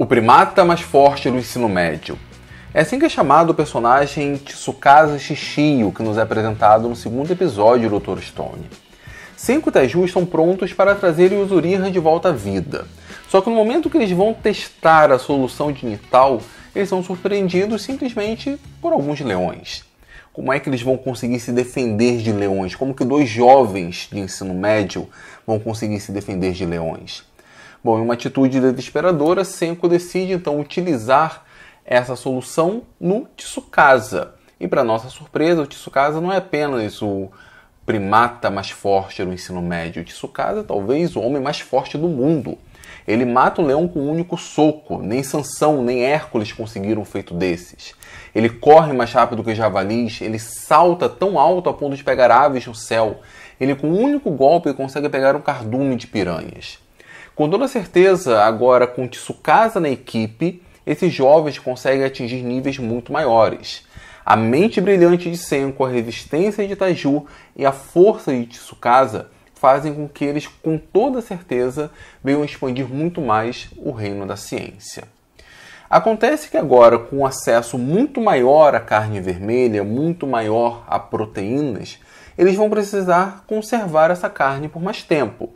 O primata mais forte do ensino médio. É assim que é chamado o personagem Tsukasa Shishio, que nos é apresentado no segundo episódio do Dr. Stone. Senku e Taiju estão prontos para trazer o Yuzuriha de volta à vida. Só que no momento que eles vão testar a solução de Nital, eles são surpreendidos simplesmente por alguns leões. Como é que eles vão conseguir se defender de leões? Como que dois jovens de ensino médio vão conseguir se defender de leões? Bom, em uma atitude desesperadora, Senku decide então utilizar essa solução no Tsukasa. E para nossa surpresa, o Tsukasa não é apenas o primata mais forte do ensino médio. O Tsukasa é talvez o homem mais forte do mundo. Ele mata o leão com um único soco. Nem Sansão, nem Hércules conseguiram um feito desses. Ele corre mais rápido que os javalis. Ele salta tão alto a ponto de pegar aves no céu. Ele com um único golpe consegue pegar um cardume de piranhas. Com toda certeza, agora com Tsukasa na equipe, esses jovens conseguem atingir níveis muito maiores. A mente brilhante de Senku, a resistência de Taiju e a força de Tsukasa fazem com que eles, com toda certeza, venham expandir muito mais o reino da ciência. Acontece que agora, com um acesso muito maior à carne vermelha, muito maior a proteínas, eles vão precisar conservar essa carne por mais tempo.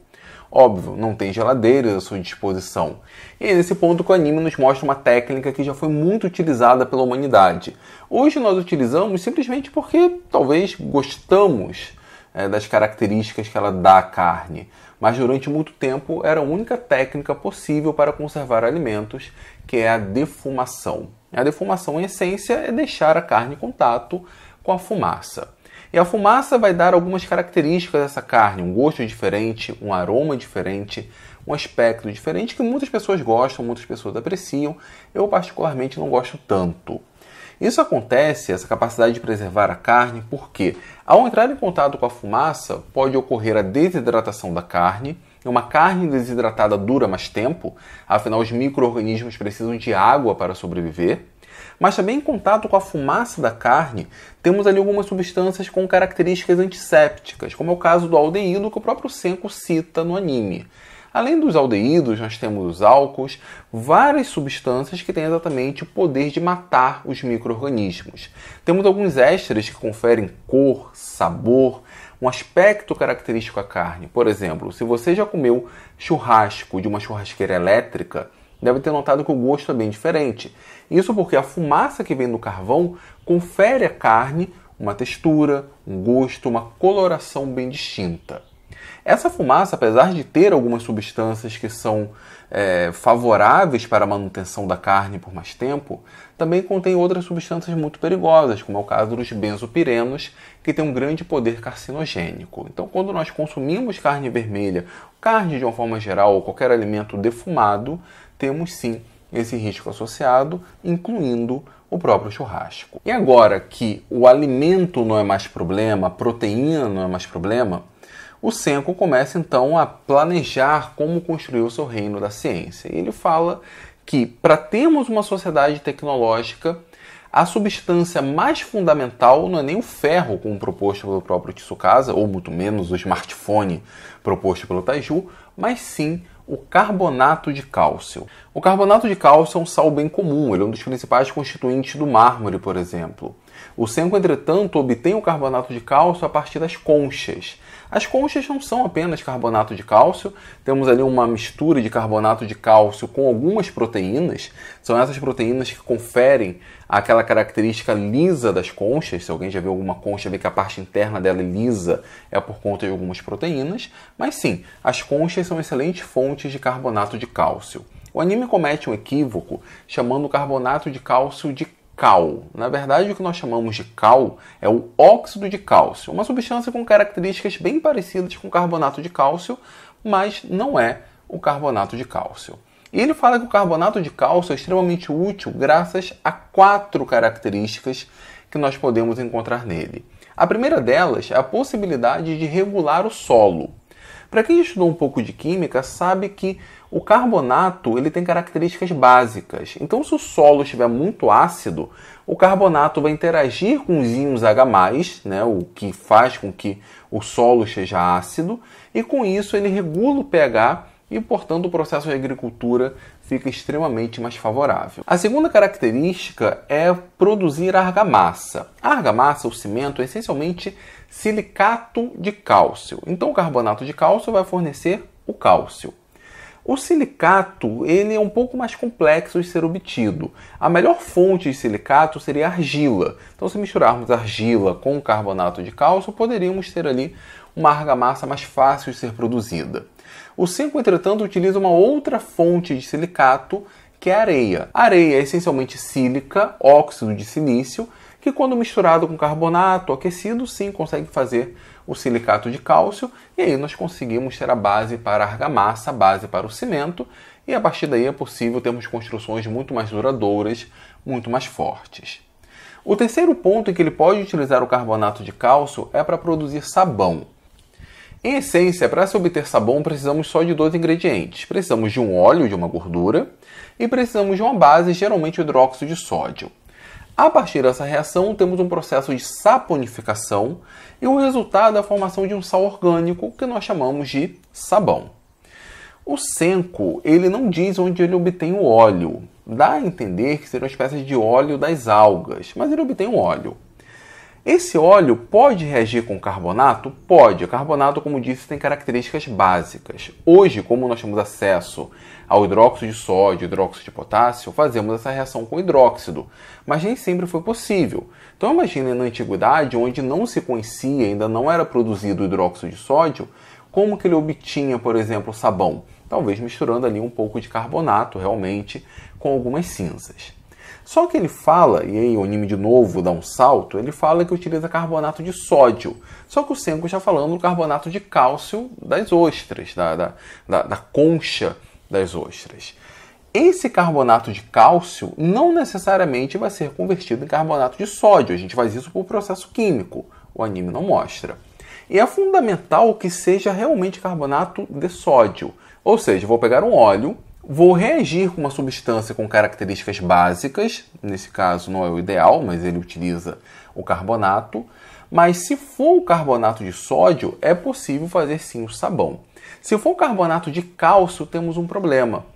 Óbvio, não tem geladeiras à sua disposição. E é nesse ponto que o anime nos mostra uma técnica que já foi muito utilizada pela humanidade. Hoje nós utilizamos simplesmente porque talvez gostamos das características que ela dá à carne. Mas durante muito tempo era a única técnica possível para conservar alimentos, que é a defumação. A defumação, em essência, é deixar a carne em contato com a fumaça. E a fumaça vai dar algumas características dessa carne, um gosto diferente, um aroma diferente, um aspecto diferente que muitas pessoas gostam, muitas pessoas apreciam. Eu particularmente não gosto tanto. Isso acontece, essa capacidade de preservar a carne, porque ao entrar em contato com a fumaça pode ocorrer a desidratação da carne. Uma carne desidratada dura mais tempo, afinal os micro-organismos precisam de água para sobreviver. Mas também em contato com a fumaça da carne, temos ali algumas substâncias com características antissépticas, como é o caso do aldeído que o próprio Senku cita no anime. Além dos aldeídos, nós temos os álcools, várias substâncias que têm exatamente o poder de matar os micro-organismos. Temos alguns ésteres que conferem cor, sabor, um aspecto característico à carne. Por exemplo, se você já comeu churrasco de uma churrasqueira elétrica, deve ter notado que o gosto é bem diferente. Isso porque a fumaça que vem do carvão confere à carne uma textura, um gosto, uma coloração bem distinta. Essa fumaça, apesar de ter algumas substâncias que são favoráveis para a manutenção da carne por mais tempo, também contém outras substâncias muito perigosas, como é o caso dos benzopirenos, que tem um grande poder carcinogênico. Então, quando nós consumimos carne vermelha, carne de uma forma geral, ou qualquer alimento defumado, temos sim esse risco associado, incluindo o próprio churrasco. E agora que o alimento não é mais problema, a proteína não é mais problema, o Senku começa então a planejar como construir o seu reino da ciência. E ele fala que para termos uma sociedade tecnológica, a substância mais fundamental não é nem o ferro, como proposto pelo próprio Tsukasa, ou muito menos o smartphone proposto pelo Taiju, mas sim o carbonato de cálcio. O carbonato de cálcio é um sal bem comum, ele é um dos principais constituintes do mármore, por exemplo. O Senku, entretanto, obtém o carbonato de cálcio a partir das conchas. As conchas não são apenas carbonato de cálcio, temos ali uma mistura de carbonato de cálcio com algumas proteínas. São essas proteínas que conferem aquela característica lisa das conchas. Se alguém já viu alguma concha, vê que a parte interna dela é lisa, é por conta de algumas proteínas. Mas sim, as conchas são excelentes fontes de carbonato de cálcio. O anime comete um equívoco chamando o carbonato de cálcio de cal. Na verdade, o que nós chamamos de cal é o óxido de cálcio, uma substância com características bem parecidas com o carbonato de cálcio, mas não é o carbonato de cálcio. E ele fala que o carbonato de cálcio é extremamente útil graças a 4 características que nós podemos encontrar nele. A primeira delas é a possibilidade de regular o solo. Para quem estudou um pouco de química, sabe que o carbonato ele tem características básicas. Então, se o solo estiver muito ácido, o carbonato vai interagir com os íons H+, né, o que faz com que o solo esteja ácido, e com isso ele regula o pH e, portanto, o processo de agricultura fica extremamente mais favorável. A segunda característica é produzir argamassa. A argamassa, o cimento, é essencialmente silicato de cálcio. Então o carbonato de cálcio vai fornecer o cálcio. O silicato ele é um pouco mais complexo de ser obtido. A melhor fonte de silicato seria a argila. Então, se misturarmos argila com carbonato de cálcio, poderíamos ter ali uma argamassa mais fácil de ser produzida. O 5, entretanto, utiliza uma outra fonte de silicato, que é a areia. A areia é essencialmente sílica, óxido de silício, que quando misturado com carbonato aquecido, sim, consegue fazer o silicato de cálcio, e aí nós conseguimos ter a base para a argamassa, a base para o cimento, e a partir daí é possível termos construções muito mais duradouras, muito mais fortes. O terceiro ponto em que ele pode utilizar o carbonato de cálcio é para produzir sabão. Em essência, para se obter sabão, precisamos só de 2 ingredientes. Precisamos de um óleo, de uma gordura, e precisamos de uma base, geralmente o hidróxido de sódio. A partir dessa reação, temos um processo de saponificação e o resultado é a formação de um sal orgânico que nós chamamos de sabão. O Senko, ele não diz onde ele obtém o óleo. Dá a entender que seria uma espécie de óleo das algas, mas ele obtém um óleo. Esse óleo pode reagir com carbonato? Pode. O carbonato, como disse, tem características básicas. Hoje, como nós temos acesso ao hidróxido de sódio e hidróxido de potássio, fazemos essa reação com hidróxido, mas nem sempre foi possível. Então imagine na antiguidade, onde não se conhecia, ainda não era produzido o hidróxido de sódio, como que ele obtinha, por exemplo, sabão? Talvez misturando ali um pouco de carbonato, realmente, com algumas cinzas. Só que ele fala, e aí o anime de novo dá um salto, ele fala que utiliza carbonato de sódio. Só que o Senko está falando do carbonato de cálcio das ostras, da concha das ostras. Esse carbonato de cálcio não necessariamente vai ser convertido em carbonato de sódio. A gente faz isso por processo químico. O anime não mostra. E é fundamental que seja realmente carbonato de sódio. Ou seja, vou pegar um óleo, vou reagir com uma substância com características básicas, nesse caso não é o ideal, mas ele utiliza o carbonato, mas se for o carbonato de sódio, é possível fazer sim o sabão. Se for o carbonato de cálcio, temos um problema.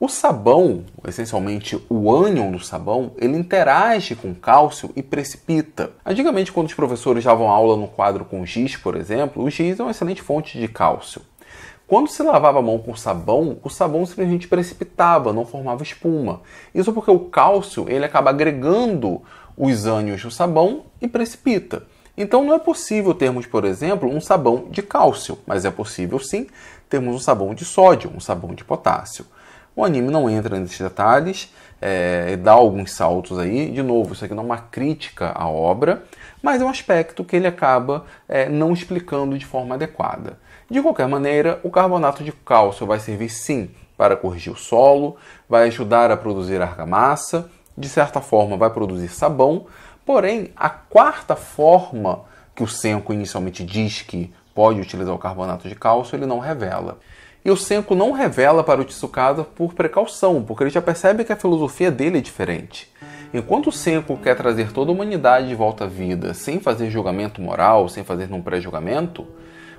O sabão, essencialmente o ânion do sabão, ele interage com o cálcio e precipita. Antigamente, quando os professores davam aula no quadro com giz, por exemplo, o giz é uma excelente fonte de cálcio. Quando se lavava a mão com sabão, o sabão simplesmente precipitava, não formava espuma. Isso porque o cálcio ele acaba agregando os ânions do sabão e precipita. Então não é possível termos, por exemplo, um sabão de cálcio, mas é possível sim termos um sabão de sódio, um sabão de potássio. O anime não entra nesses detalhes, dá alguns saltos aí. De novo, isso aqui não é uma crítica à obra, mas é um aspecto que ele acaba não explicando de forma adequada. De qualquer maneira, o carbonato de cálcio vai servir sim para corrigir o solo, vai ajudar a produzir argamassa, de certa forma vai produzir sabão, porém a quarta forma que o Senko inicialmente diz que pode utilizar o carbonato de cálcio, ele não revela. E o Senko não revela para o Tsukasa por precaução, porque ele já percebe que a filosofia dele é diferente. Enquanto o Senko quer trazer toda a humanidade de volta à vida, sem fazer julgamento moral, sem fazer um pré-julgamento,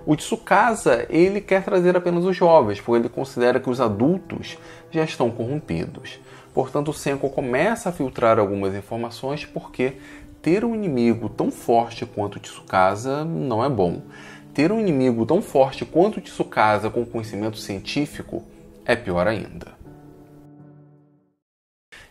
o Tsukasa ele quer trazer apenas os jovens, porque ele considera que os adultos já estão corrompidos. Portanto, o Senko começa a filtrar algumas informações porque ter um inimigo tão forte quanto o Tsukasa não é bom. Ter um inimigo tão forte quanto o Tsukasa com conhecimento científico é pior ainda.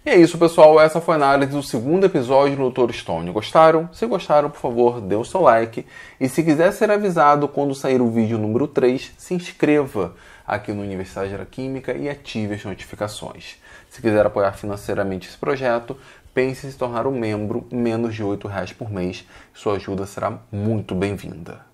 E é isso, pessoal. Essa foi a análise do segundo episódio do Dr. Stone. Gostaram? Se gostaram, por favor, dê o seu like. E se quiser ser avisado quando sair o vídeo número 3, se inscreva aqui no Universidade da Química e ative as notificações. Se quiser apoiar financeiramente esse projeto, pense em se tornar um membro, menos de R$ 8 por mês. Sua ajuda será muito bem-vinda.